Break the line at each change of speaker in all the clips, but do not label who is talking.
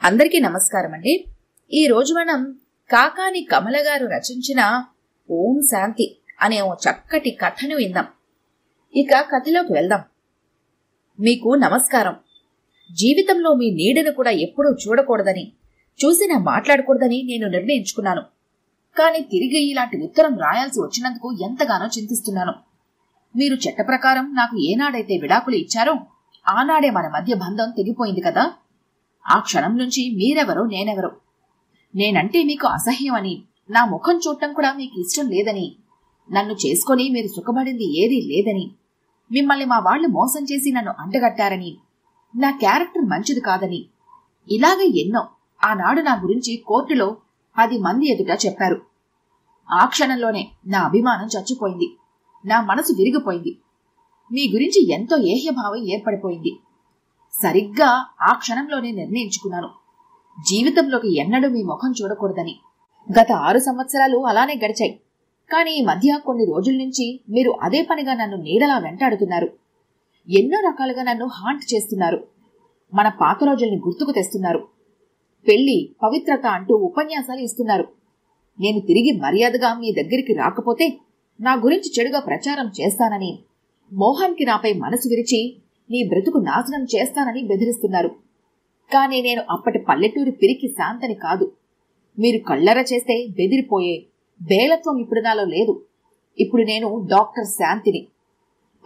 అందరికీ నమస్కారం అండి. ఈ రోజు మనం కాకాని కమల గారు రచించిన ఓం శాంతి అనే ఓ చక్కటి కథను విందాం. ఇక కథలోకి వెళ్దాం. మీకు నమస్కారం. జీవితంలో మీ నీడను కూడా ఎప్పుడూ చూడకూడదని, చూసినా మాట్లాడకూడదని నేను నిర్ణయించుకున్నాను. కానీ తిరిగి ఇలాంటి ఉత్తరం రాయాల్సి వచ్చినందుకు ఎంతగానో చింతిస్తున్నాను. మీరు చట్ట ప్రకారం నాకు ఏనాడైతే విడాకులు ఇచ్చారో ఆనాడే మన మధ్య బంధం తెగిపోయింది కదా. ఆ క్షణం నుంచి మీరెవరో నేనెవరో, నేనంటే మీకు అసహ్యం అని, నా ముఖం చూడటం కూడా మీకు ఇష్టం లేదని, నన్ను చేసుకొని మీరు సుఖపడింది ఏదీ లేదని, మిమ్మల్ని మా వాళ్లు మోసం చేసి నన్ను అంటగట్టారని, నా క్యారెక్టర్ మంచిది కాదని, ఇలాగ ఎన్నో ఆనాడు నా గురించి కోర్టులో 10 మంది ఎదుట చెప్పారు. ఆ క్షణంలోనే నా అభిమానం చచ్చిపోయింది, నా మనసు విరిగిపోయింది. మీ గురించి ఎంతో ఏహ్యభావం ఏర్పడిపోయింది. సరిగ్గా ఆ క్షణంలోనే నిర్ణయించుకున్నాను, జీవితంలోకి ఎన్నడూ మీ ముఖం చూడకూడదని. గత 6 సంవత్సరాలు అలానే గడిచాయి. కానీ ఈ మధ్య కొన్ని రోజుల నుంచి మీరు అదే పనిగా నన్ను నీడలా వెంటాడుతున్నారు. ఎన్నో రకాలుగా నన్ను హాంట్ చేస్తున్నారు. మన పాత రోజుల్ని గుర్తుకు తెస్తున్నారు. పెళ్లి, పవిత్రత అంటూ ఉపన్యాసాలు ఇస్తున్నారు. నేను తిరిగి మర్యాదగా మీ దగ్గరికి రాకపోతే నా గురించి చెడుగా ప్రచారం చేస్తానని, మోహన్కి నాపై మనసు విరిచి నీ బ్రతుకు నాశనం చేస్తానని బెదిరిస్తున్నారు. కానీ నేను అప్పటి పల్లెటూరి పిరికి శాంతని కాదు. మీరు కళ్ళెర చేస్తే బెదిరిపోయే బేలత్వం ఇప్పుడు నాలో లేదు. ఇప్పుడు నేను డాక్టర్ శాంతిని,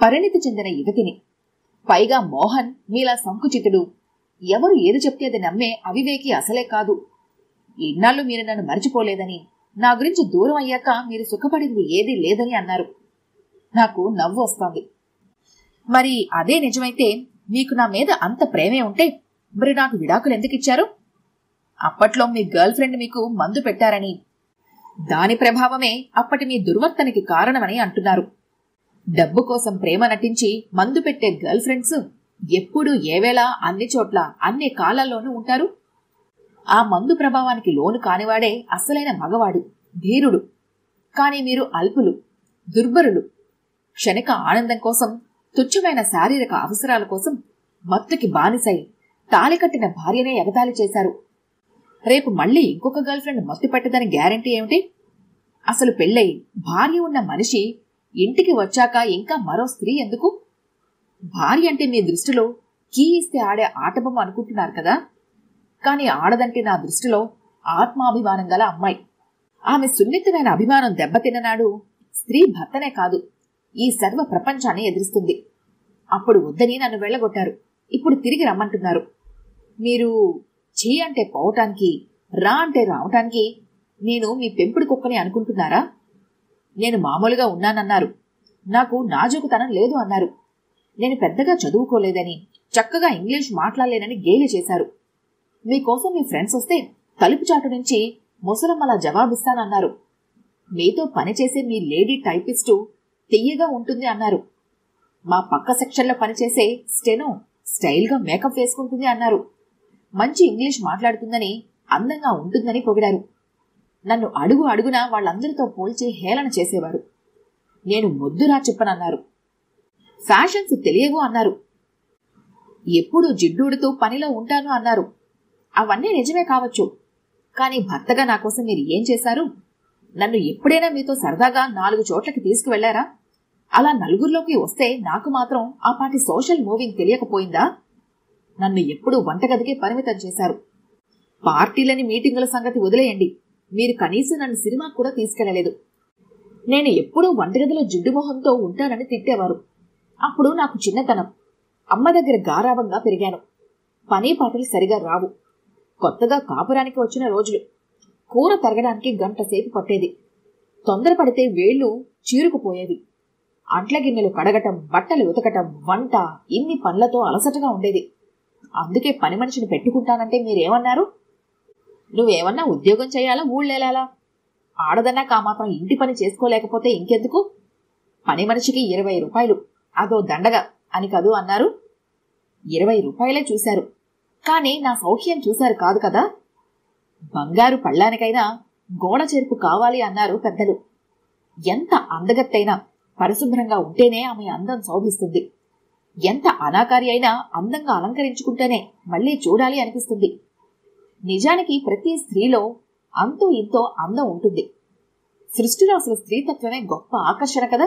పరిణితి చెందిన యువతిని. పైగా మోహన్ మీలా సంకుచితుడు, ఎవరు ఏది చెప్తే అది నమ్మే అవివేకి అసలే కాదు. ఇన్నాళ్ళు మీరు నన్ను మర్చిపోలేదని, నా గురించి దూరం అయ్యాక మీరు సుఖపడింది ఏదీ లేదని అన్నారు. నాకు నవ్వు వస్తోంది. మరి అదే నిజమైతే, మీకు నా మీద అంత ప్రేమే ఉంటే మరి నాకు విడాకులు ఎందుకు ఇచ్చారు? అప్పట్లో మీ గర్ల్ ఫ్రెండ్ మీకు మందు పెట్టారని, దాని ప్రభావమే అప్పటి మీ దుర్వర్తనకి కారణమని అంటున్నారు. డబ్బు కోసం ప్రేమ నటించి మందు పెట్టే గర్ల్ ఫ్రెండ్స్ ఎప్పుడూ ఏవేళ అన్ని చోట్ల అన్ని కాలాల్లోనూ ఉంటారు. ఆ మందు ప్రభావానికి లోను కానివాడే అసలైన మగవాడు, ధీరుడు. కాని మీరు అల్పులు, దుర్బరులు. క్షణిక ఆనందం కోసం, తుచ్చమైన శారీరక అవసరాల కోసం మత్తుకి బానిసై తాళికట్టిన భార్యనే ఎగతాళి చేశారు. రేపు మళ్లీ ఇంకొక గర్ల్ ఫ్రెండ్ మత్తు పెట్టదని గ్యారంటీ ఏమిటి? అసలు పెళ్ళై భార్య ఉన్న మనిషి ఇంటికి వచ్చాక ఇంకా మరో స్త్రీ ఎందుకు? భార్య అంటే మీ దృష్టిలో కీ ఇస్తే ఆడే ఆటబొమ్మ అనుకుంటున్నారు కదా. కాని ఆడదంటే నా దృష్టిలో ఆత్మాభిమానం గల అమ్మాయి. ఆమె సున్నితమైన అభిమానం దెబ్బతిన్ననాడు స్త్రీ భర్తనే కాదు, ఈ సర్వ ప్రపంచాన్ని ఎదురిస్తుంది. అప్పుడు వద్దని నన్ను వెళ్లగొట్టారు, ఇప్పుడు తిరిగి రమ్మంటున్నారు. మీరు చీ అంటే పోవటానికి, రా అంటే రావటానికి నేను మీ పెంపుడు కుక్కని అనుకుంటున్నారా? నేను మామూలుగా ఉన్నానన్నారు, నాకు నాజూకుతనం లేదు అన్నారు. నేను పెద్దగా చదువుకోలేదని, చక్కగా ఇంగ్లీష్ మాట్లాడలేనని గేలి చేశారు. మీకోసం మీ ఫ్రెండ్స్ వస్తే తలుపు చాటు నుంచి ముసలమ్మలా జవాబిస్తానన్నారు. మీతో పనిచేసే మీ లేడీ టైపిస్టు తెయ్యగా ఉంటుంది అన్నారు. మా పక్క సెక్షన్లో పనిచేసే స్టెనో స్టైల్గా మేకప్ వేసుకుంటుంది అన్నారు. మంచి ఇంగ్లీష్ మాట్లాడుతుందని, అందంగా ఉంటుందని పొగిడారు. నన్ను అడుగు అడుగున వాళ్ళందరితో పోల్చి హేళన చేసేవారు. నేను మొద్దురా చెప్పనన్నారు. ఫ్యాషన్స్ తెలియవు అన్నారు. ఎప్పుడూ జిడ్డూడుతూ పనిలో ఉంటాను అన్నారు. అవన్నీ నిజమే కావచ్చు. కానీ భర్తగా నా కోసం మీరు ఏం చేశారు? నన్ను ఎప్పుడైనా మీతో సరదాగా 4 చోట్లకి తీసుకువెళ్లారా? అలా నలుగురిలోకి వస్తే నాకు మాత్రం ఆ పాటి సోషల్ మూవింగ్ తెలియకపోయిందా? నన్ను ఎప్పుడూ వంటగదికే పరిమితం చేశారు. పార్టీలని, మీటింగుల సంగతి వదిలేయండి, మీరు కనీసం నన్ను సినిమాకు కూడా తీసుకెళ్లలేదు. నేను ఎప్పుడూ వంటగదిలో జిడ్డు మొహంతో ఉంటానని తిట్టేవారు. అప్పుడు నాకు చిన్నతనం, అమ్మ దగ్గర గారాబంగా పెరిగాను. పని పాటలు సరిగా రావు. కొత్తగా కాపురానికి వచ్చిన రోజులు. కూర తరగడానికి గంట సేపు పట్టేది. తొందరపడితే వేళ్లు చీరుకుపోయేవి. అంట్ల గిన్నెలు కడగటం, బట్టలు ఉతకటం, వంట, ఇన్ని పనులతో అలసటగా ఉండేది. అందుకే పని మనిషిని పెట్టుకుంటానంటే మీరేమన్నారు? నువ్వేమన్నా ఉద్యోగం చేయాలా, ఊళ్ళేలా? ఆడదన్నా మాత్రం ఇంటి పని చేసుకోలేకపోతే ఇంకెందుకు? పని మనిషికి 20 రూపాయలు, అదో దండగా అని కదూ అన్నారు. 20 రూపాయలే చూశారు, కానీ నా సౌఖ్యం చూశారు కాదు కదా. బంగారు పళ్ళానికైనా గోడ చేర్పు కావాలి అన్నారు పెద్దలు. ఎంత అందగత్తైనా పరిశుభ్రంగా ఉంటేనే ఆమె అందం శోభిస్తుంది. ఎంత అనాకారి అయినా అందంగా అలంకరించుకుంటేనే మళ్లీ చూడాలి అనిపిస్తుంది. నిజానికి ప్రతి స్త్రీలో అంతో ఇంతో అందం ఉంటుంది. సృష్టిలో అసలు స్త్రీతత్వమే గొప్ప ఆకర్షణ కదా.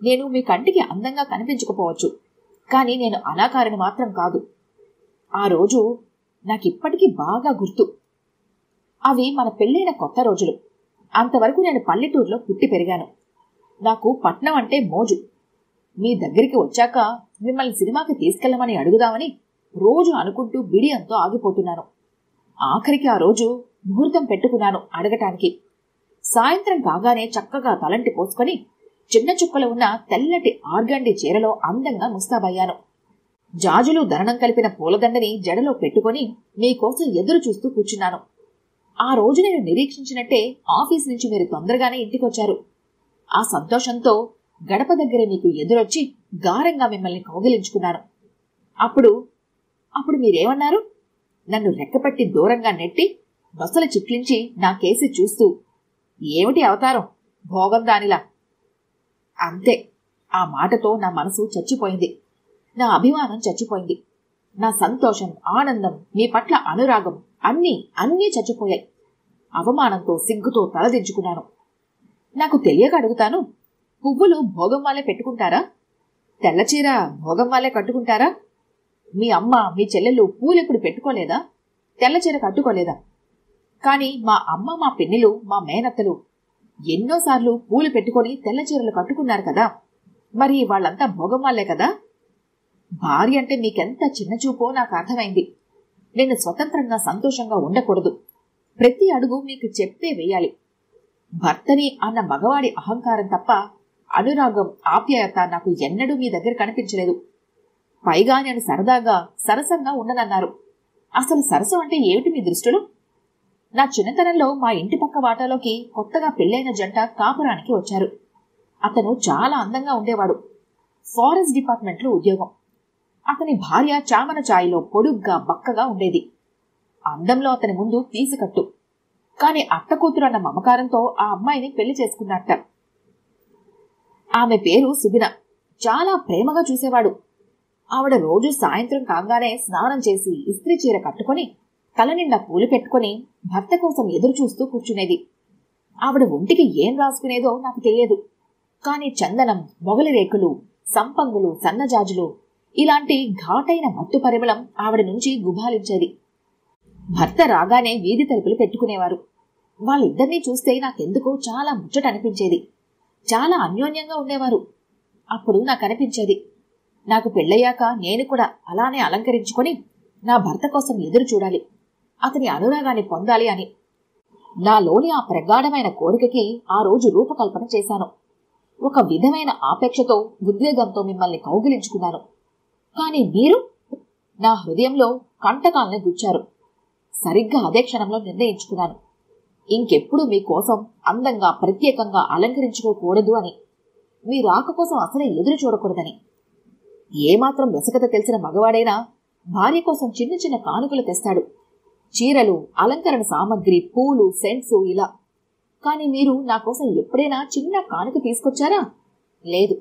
నేను మీ కంటికి అందంగా కనిపించకపోవచ్చు, కానీ నేను అనాకారిని మాత్రం కాదు. ఆ రోజు నాకిప్పటికీ బాగా గుర్తు. అవి మన పెళ్ళైన కొత్త రోజులు. అంతవరకు నేను పల్లెటూరులో పుట్టి పెరిగాను. నాకు పట్నం అంటే మోజు. మీ దగ్గరికి వచ్చాక మిమ్మల్ని సినిమాకి తీసుకెళ్లమని అడుగుదామని రోజు అనుకుంటూ బిడియంతో ఆగిపోతున్నాను. ఆఖరికి ఆ రోజు ముహూర్తం పెట్టుకున్నాను అడగటానికి. సాయంత్రం కాగానే చక్కగా తలంటి పోసుకొని చిన్న చుక్కలు ఉన్న తెల్లటి ఆర్గండి చీరలో అందంగా ముస్తాబయ్యాను. జాజులు దరణం కలిపిన పూలదండని జడలో పెట్టుకుని మీకోసం ఎదురు చూస్తూ కూర్చున్నాను. ఆ రోజు నేను నిరీక్షించినట్టే ఆఫీస్ నుంచి మీరు తొందరగానే ఇంటికొచ్చారు. ఆ సంతోషంతో గడప దగ్గరే మీకు ఎదురొచ్చి గారంగా మిమ్మల్ని కౌగిలించుకున్నాను. అప్పుడు మీరేమన్నారు? నన్ను రెక్కపట్టి దూరంగా నెట్టి నొసలు చిట్లించి నా కేసి చూస్తూ, ఏమిటి అవతారం, భోగం దానిలా. అంతే. ఆ మాటతో నా మనసు చచ్చిపోయింది. నా అభిమానం చచ్చిపోయింది. నా సంతోషం, ఆనందం, మీ పట్ల అనురాగం అన్నీ చచ్చిపోయాయి. అవమానంతో సిగ్గుతో తలదించుకున్నాను. నాకు తెలియక అడుగుతాను, పువ్వులు భోగం వాళ్ళే పెట్టుకుంటారా? తెల్లచీర భోగం వాళ్ళే కట్టుకుంటారా? మీ అమ్మ, మీ చెల్లెళ్ళు పూలెప్పుడు పెట్టుకోలేదా? తెల్లచీర కట్టుకోలేదా? కాని మా అమ్మ, మా పిన్నిలు, మా మేనత్తలు ఎన్నోసార్లు పూలు పెట్టుకొని తెల్లచీరలు కట్టుకున్నారు కదా. మరి వాళ్ళంతా భోగం వాళ్ళే కదా. భార్య అంటే మీకెంత చిన్నచూపో నాకు అర్థమైంది. నేను స్వతంత్రంగా సంతోషంగా ఉండకూడదు. ప్రతి అడుగు మీకు చెప్తే వేయాలి. భర్తని అన్న మగవాడి అహంకారం తప్ప అనురాగం, ఆప్యాయత నాకు ఎన్నడూ మీ దగ్గర కనిపించలేదు. పైగా నేను సరదాగా, సరసంగా ఉండనన్నారు. అసలు సరసం అంటే ఏమిటి మీ దృష్టిలో? నా చిన్నతనంలో మా ఇంటి పక్క వాటాలోకి కొత్తగా పెళ్లైన జంట కాపురానికి వచ్చారు. అతను చాలా అందంగా ఉండేవాడు. ఫారెస్ట్ డిపార్ట్మెంట్లో ఉద్యోగం. అతని భార్య చామన ఛాయలో పొడుగ్గా, బక్కగా ఉండేది. అందంలో అతని ముందు తీసికట్టు. కాని అత్తకూతురు అన్న మమకారంతో ఆ అమ్మాయిని పెళ్లి చేసుకున్నట్ట. ఆమె పేరు సుబిన. చాలా ప్రేమగా చూసేవాడు. ఆవిడ రోజు సాయంత్రం కాగానే స్నానం చేసి ఇస్త్రీ చీర కట్టుకుని తలనిండా పూలు పెట్టుకుని భర్త కోసం ఎదురు చూస్తూ కూర్చునేది. ఆవిడ ఒంటికి ఏం రాసుకునేదో నాకు తెలియదు. కాని చందనం, మొగలి రేకులు, సంపంగులు, సన్నజాజులు ఇలాంటి ఘాటైన మత్తు పరిమళం ఆవిడ నుంచి గుబాలించేది. భర్త రాగానే వీధి తలుపులు పెట్టుకునేవారు. వాళ్ళిద్దరినీ చూస్తే నాకెందుకో చాలా ముచ్చట అనిపించేది. చాలా అన్యోన్యంగా ఉండేవారు. అప్పుడు నాకనిపించేది, నాకు పెళ్ళయ్యాక నేను కూడా అలానే అలంకరించుకొని నా భర్త కోసం ఎదురు చూడాలి, అతని అనురాగాన్ని పొందాలి అని. నాలోని ఆ ప్రగాఢమైన కోరికకి ఆ రోజు రూపకల్పన చేశాను. ఒక విధమైన ఆపేక్షతో, ఉద్వేగంతో మిమ్మల్ని కౌగిలించుకున్నాను. కాని మీరు నా హృదయంలో కంటకాల్ని గుచ్చారు. సరిగ్గా అదే క్షణంలో నిర్ణయించుకున్నాను, ఇంకెప్పుడు మీకోసం అందంగా, ప్రత్యేకంగా అలంకరించుకోకూడదు అని. మీ రాక కోసం అసలే ఎదురు చూడకూడదని. ఏమాత్రం రసకత తెలిసిన మగవాడైనా భార్య కోసం చిన్న చిన్న కానుకలు తెస్తాడు. చీరలు, అలంకరణ సామగ్రి, పూలు, సెంట్సు ఇలా. కాని మీరు నా కోసం ఎప్పుడైనా చిన్న కానుక తీసుకొచ్చారా? లేదు.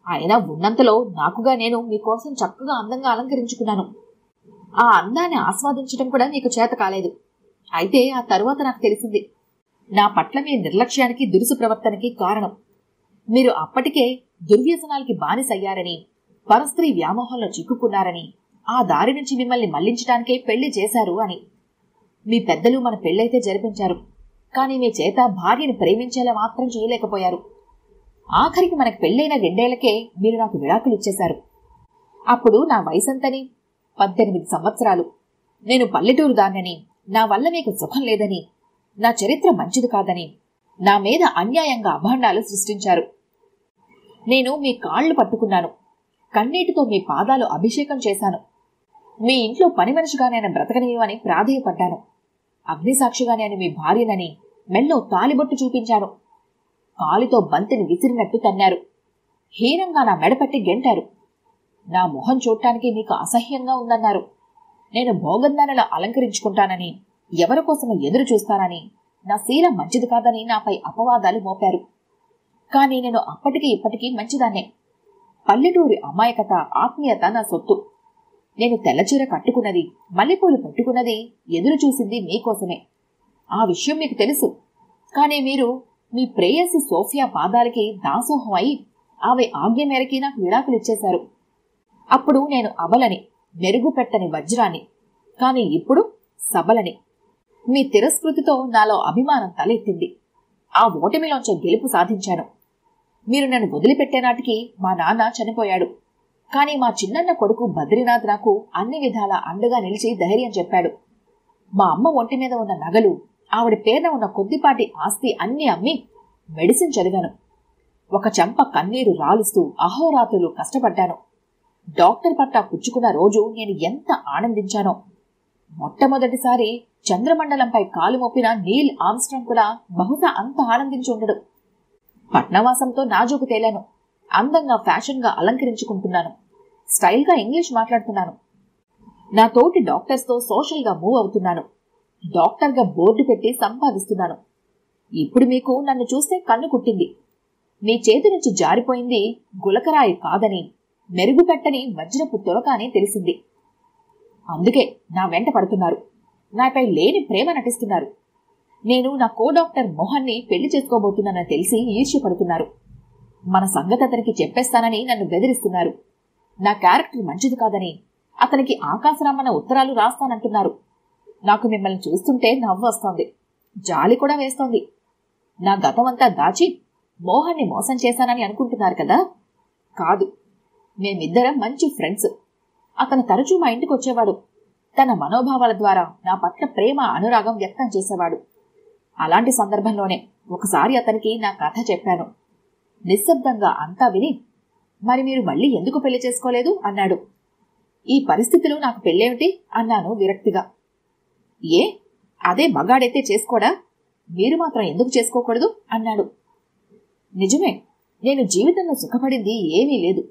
అయినా ఉన్నంతలో నాకుగా నేను మీకోసం చక్కగా అందంగా అలంకరించుకున్నాను. ఆ అందాన్ని ఆస్వాదించడం కూడా మీకు చేత కాలేదు. అయితే ఆ తరువాత నాకు తెలిసింది, నా పట్ల మీ నిర్లక్ష్యానికి, దురుసు ప్రవర్తనకి కారణం మీరు అప్పటికే దుర్వ్యసనాలకి బానిసయ్యారని, పరస్త్రీ వ్యామోహంలో చిక్కుకున్నారని, ఆ దారి నుంచి మిమ్మల్ని మళ్లించడానికే పెళ్లి చేశారు అని. మీ పెద్దలు మన పెళ్లైతే జరిపించారు, కాని మీ చేత భార్యని ప్రేమించేలా మాత్రం చేయలేకపోయారు. ఆఖరికి మనకు పెళ్లైన 2 ఏళ్లకే మీరు నాకు విడాకులిచ్చేశారు. అప్పుడు నా వయసంతని? 18 సంవత్సరాలు. నేను పల్లెటూరు దాన్నని, నా వల్ల మీకు సుఖం లేదని, నా చరిత్ర మంచిది కాదని నా మీద అన్యాయంగా అభాండాలు సృష్టించారు. నేను మీ కాళ్లు పట్టుకున్నాను. కన్నీటితో మీ పాదాలు అభిషేకం చేశాను. మీ ఇంట్లో పని మనిషిగా నేను బ్రతకనీయమని ప్రాధేయపడ్డాను. అగ్నిసాక్షిగా నేను మీ భార్యనని మెల్లో తాలిబొట్టు చూపించాను. కాలితో బంతిని విసిరినట్టు తన్నారు. హీనంగా నా మెడపట్టి గెంటారు. నా మొహం చూడటానికి మీకు అసహ్యంగా ఉందన్నారు. నేను భోగందానలా అలంకరించుకుంటానని, ఎవరి కోసమో ఎదురు చూస్తానని, నా శీలం మంచిది కాదని నాపై అపవాదాలు మోపారు. కాని నేను అప్పటికి ఇప్పటికీ మంచిదాన్నే. పల్లెటూరి అమాయకత, ఆత్మీయత నా సొత్తు. నేను తెల్లచీర కట్టుకున్నది, మల్లెపూలు పెట్టుకున్నది ఎదురు చూసింది మీకోసమే. ఆ విషయం మీకు తెలుసు. కానీ మీరు మీ ప్రేయసి సోఫియా పాదాలకి దాసోహం అయి ఆమె ఆజ్ఞ మేరకి నాకు విడాకులిచ్చేశారు. అప్పుడు నేను అబలని, మెరుగుపెట్టని వజ్రాన్ని. కాని ఇప్పుడు సబలని. మీ తిరస్కృతితో నాలో అభిమానం తలెత్తింది. ఆ ఓటమిలోంచి గెలుపు సాధించాను. మీరు నన్ను వదిలిపెట్టే నాటికి మా నాన్న చనిపోయాడు. కాని మా చిన్నన్న కొడుకు బద్రీనాథ్ నాకు అన్ని విధాలా అండగా నిలిచి ధైర్యం చెప్పాడు. మా అమ్మ ఒంటి మీద ఉన్న నగలు, ఆవిడ పేరున ఉన్న కొద్దిపాటి ఆస్తి అన్నీ అమ్మి మెడిసిన్ చదివాను. ఒక చెంప కన్నీరు రాలుస్తూ అహోరాత్రులు కష్టపడ్డాను. డాక్టర్ పట్టా పుచ్చుకున్న రోజు నేను ఎంత ఆనందించానో. మొట్టమొదటిసారి చంద్రమండలంపై కాలు మోపిన నీల్ ఆమ్స్ట్రాంగ్ కూడా బహుశా అంత ఆనందించి ఉండడు. పట్నవాసంతో నాజూకు తేలాను. అందంగా ఫ్యాషన్గా అలంకరించుకుంటున్నాను. స్టైల్గా ఇంగ్లీష్ మాట్లాడుతున్నాను. నా తోటి డాక్టర్స్తో సోషల్గా మూవ్ అవుతున్నాను. డాక్టర్గా బోర్డు పెట్టి సంపాదిస్తున్నాను. ఇప్పుడు మీకు నన్ను చూస్తే కన్ను కుట్టింది. మీ చేతి నుంచి జారిపోయింది గులకరాయి కాదని, మెరుగుపెట్టని వజ్రపు తొలక అని తెలిసింది. అందుకే నా వెంట పడుతున్నారు. నాపై లేని ప్రేమ నటిస్తున్నారు. నేను నా కో డాక్టర్ మోహన్ని పెళ్లి చేసుకోబోతున్నానని తెలిసి ఈర్ష్యపడుతున్నారు. మన సంగతి అతనికి చెప్పేస్తానని నన్ను బెదిరిస్తున్నారు. నా క్యారెక్టర్ మంచిది కాదని, అతనికి ఆకాశరామన్న ఉత్తరాలు రాస్తానంటున్నారు. నాకు మిమ్మల్ని చూస్తుంటే నవ్వు వస్తోంది, జాలి కూడా వేస్తోంది. నా గతమంతా దాచి మోహన్ని మోసం చేశానని అనుకుంటున్నారు కదా? కాదు, మేమిద్దరం మంచి ఫ్రెండ్స్. అతను తరచూ మా ఇంటికి వచ్చేవాడు. తన మనోభావాల ద్వారా నా పట్ల ప్రేమ, అనురాగం వ్యక్తం చేసేవాడు. అలాంటి సందర్భంలోనే ఒకసారి అతనికి నా కథ చెప్పాను. నిశ్శబ్దంగా అంతా విని, మరి మీరు మళ్ళీ ఎందుకు పెళ్లి చేసుకోలేదు అన్నాడు. ఈ పరిస్థితిలో నాకు పెళ్ళేమిటి అన్నాను విరక్తిగా. ఏ, అదే మగాడైతే చేసుకోడా? మీరు మాత్రం ఎందుకు చేసుకోకూడదు అన్నాడు. నిజమే, నేను జీవితంలో సుఖపడింది ఏమీ లేదు.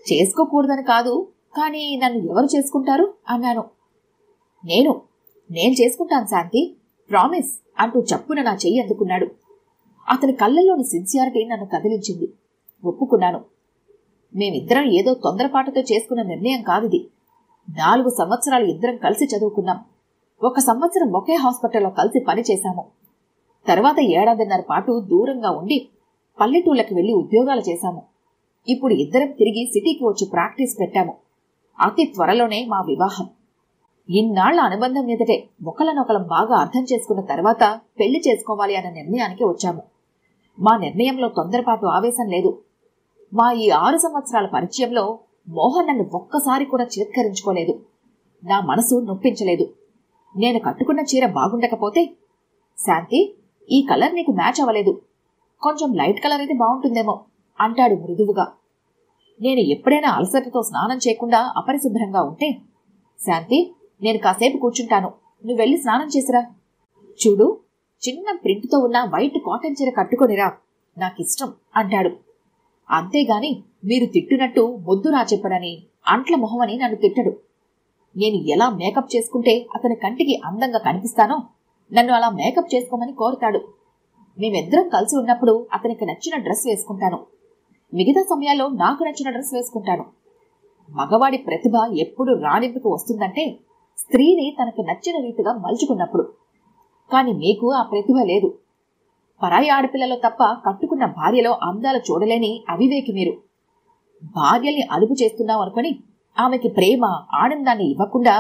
చేసుకోకూడదని కాదు, కానీ నన్ను ఎవరు చేసుకుంటారు అన్నాను. నేను చేసుకుంటాను శాంతి, ప్రామిస్ అంటూ చప్పున నా చెయ్యి అందుకున్నాడు. అతని కళ్ళల్లోని సిన్సియారిటీ నన్ను కదిలించింది. ఒప్పుకున్నాను. మేమిద్దరం ఏదో తొందరపాటుతో చేసుకున్న నిర్ణయం కాదిది. 4 సంవత్సరాలు ఇద్దరం కలిసి చదువుకున్నాం. 1 సంవత్సరం ఒకే హాస్పిటల్లో కలిసి పనిచేశాము. తర్వాత 1.5 పాటు దూరంగా ఉండి పల్లెటూళ్ళకి వెళ్లి ఉద్యోగాలు చేశాము. ఇప్పుడు ఇద్దరం తిరిగి సిటీకి వచ్చి ప్రాక్టీస్ పెట్టాము. అతి త్వరలోనే మా వివాహం. ఇన్నాళ్ల అనుబంధం మీదటే ఒకళ్ళనొకలం బాగా అర్థం చేసుకున్న తర్వాత పెళ్లి చేసుకోవాలి అన్న నిర్ణయానికి వచ్చాము. మా నిర్ణయంలో తొందరపాటు, ఆవేశం లేదు. మా ఈ 6 సంవత్సరాల పరిచయంలో మోహన్ నన్ను ఒక్కసారి కూడా చిత్కరించుకోలేదు. నా మనసు నొప్పించలేదు. నేను కట్టుకున్న చీర బాగుండకపోతే, శాంతి, ఈ కలర్ నీకు మ్యాచ్ అవ్వలేదు, కొంచెం లైట్ కలర్ అయితే బాగుంటుందేమో అంటాడు మృదువుగా. నేను ఎప్పుడైనా అలసటతో స్నానం చేయకుండా అపరిశుభ్రంగా ఉంటే, శాంతి, నేను కాసేపు కూర్చుంటాను, నువ్వు వెళ్ళి స్నానం చేసిరా. చూడు, చిన్న ప్రింట్తో ఉన్న వైట్ కాటన్ చీర కట్టుకొనిరా, నాకిష్టం అంటాడు. అంతేగాని మీరు తిట్టునట్టు మొద్దురా చెప్పడని, అంట్ల మొహమని నన్ను తిట్టడు. నేను ఎలా మేకప్ చేసుకుంటే అతని కంటికి అందంగా కనిపిస్తానో నన్ను అలా మేకప్ చేసుకోమని కోరుతాడు. మేమిద్దరం కలిసి ఉన్నప్పుడు అతనికి నచ్చిన డ్రెస్ వేసుకుంటాను. మిగతా సమయాల్లో నాకు నచ్చిన డ్రెస్ వేసుకుంటాను. మగవాడి ప్రతిభ ఎప్పుడు రాణింపుకు వస్తుందంటే స్త్రీని తనకు నచ్చిన రీతిగా మలుచుకున్నప్పుడు. కాని మీకు ఆ ప్రతిభ లేదు. పరాయి ఆడపిల్లలో తప్ప కట్టుకున్న భార్యలో అందాలు చూడలేని అవివేకి మీరు. భార్యల్ని అదుపు చేస్తున్నాం అనుకుని ఆమెకి ప్రేమ, ఆనందాన్ని ఇవ్వకుండా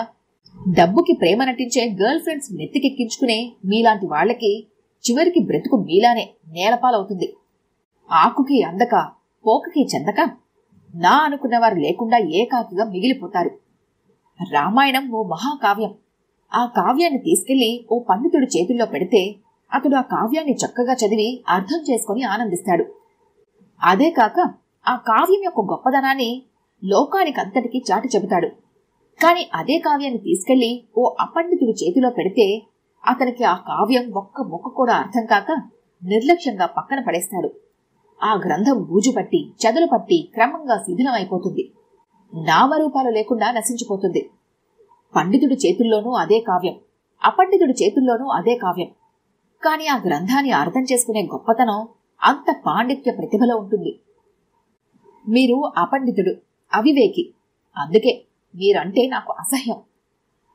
డబ్బుకి ప్రేమ నటించే గర్ల్ ఫ్రెండ్స్ నెత్తికెక్కించుకునే మీలాంటి వాళ్లకి చివరికి బ్రతుకు మీలానే నేలపాలవుతుంది. ఆకుకి అందక, పోకకి చెందక నా అనుకున్నవారు లేకుండా ఏకాకిగా మిగిలిపోతారు. రామాయణం ఓ మహాకావ్యం. ఆ కావ్యాన్ని తీసుకెళ్లి ఓ పండితుడి చేతుల్లో పెడితే అతడు ఆ కావ్యాన్ని చక్కగా చదివి అర్థం చేసుకుని ఆనందిస్తాడు. అదే కాక ఆ కావ్యం యొక్క గొప్పదనాన్ని లోకానికంతటికీ చాటి చెబుతాడు. కాని అదే కావ్యాన్ని తీసుకెళ్లి ఓ అపండితుడి చేతిలో పెడితే అతనికి ఆ కావ్యం ఒక్క ముక్క కూడా అర్థం కాక నిర్లక్ష్యంగా పక్కన పడేస్తాడు. ఆ గ్రంథం బూజుపట్టి, చెదలు పట్టి క్రమంగా శిథిలమైపోతుంది. నామరూపాలు లేకుండా నశించిపోతుంది. పండితుడి చేతుల్లోనూ అదే కావ్యం, అపండితుడి చేతుల్లోనూ అదే కావ్యం. కాని ఆ గ్రంథాన్ని అర్థం చేసుకునే గొప్పతనం అంత పాండిత్య ప్రతిభలో ఉంటుంది. మీరు అపండితుడు, అవివేకి. అందుకే మీరంటే నాకు అసహ్యం.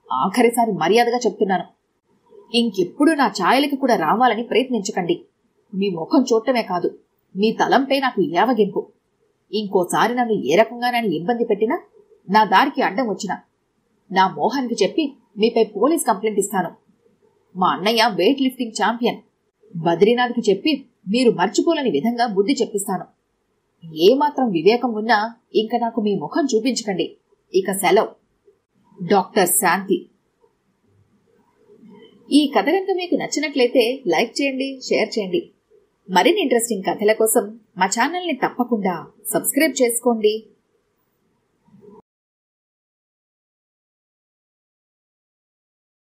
ఆఖరిసారి మర్యాదగా చెప్తున్నాను, ఇంకెప్పుడు నా ఛాయలకి కూడా రావాలని ప్రయత్నించకండి. మీ ముఖం చూడటమే కాదు, మీ తలంపై నాకు ఏవగింపు. ఇంకోసారి నన్ను ఏ రకంగానైనా ఇబ్బంది పెట్టినా, నా దారికి అడ్డం వచ్చినా నా మోహన్కి చెప్పి మీపై పోలీస్ కంప్లైంట్ ఇస్తాను. మా అన్నయ్య వెయిట్ లిఫ్టింగ్ ఛాంపియన్. బద్రీనాథ్కి చెప్పి మీరు మర్చిపోలేని విధంగా బుద్ధి చెప్పిస్తాను. ఏమాత్రం వివేకం ఉన్నా ఇంక నాకు మీ ముఖం చూపించకండి. ఇక సెలవు. డాక్టర్ శాంతి. ఈ కథ కనుక మీకు నచ్చినట్లయితే లైక్ చేయండి, షేర్ చేయండి. మరిన్ని ఇంట్రెస్టింగ్ కథల కోసం మా ఛానల్ని తప్పకుండా సబ్స్క్రైబ్ చేసుకోండి.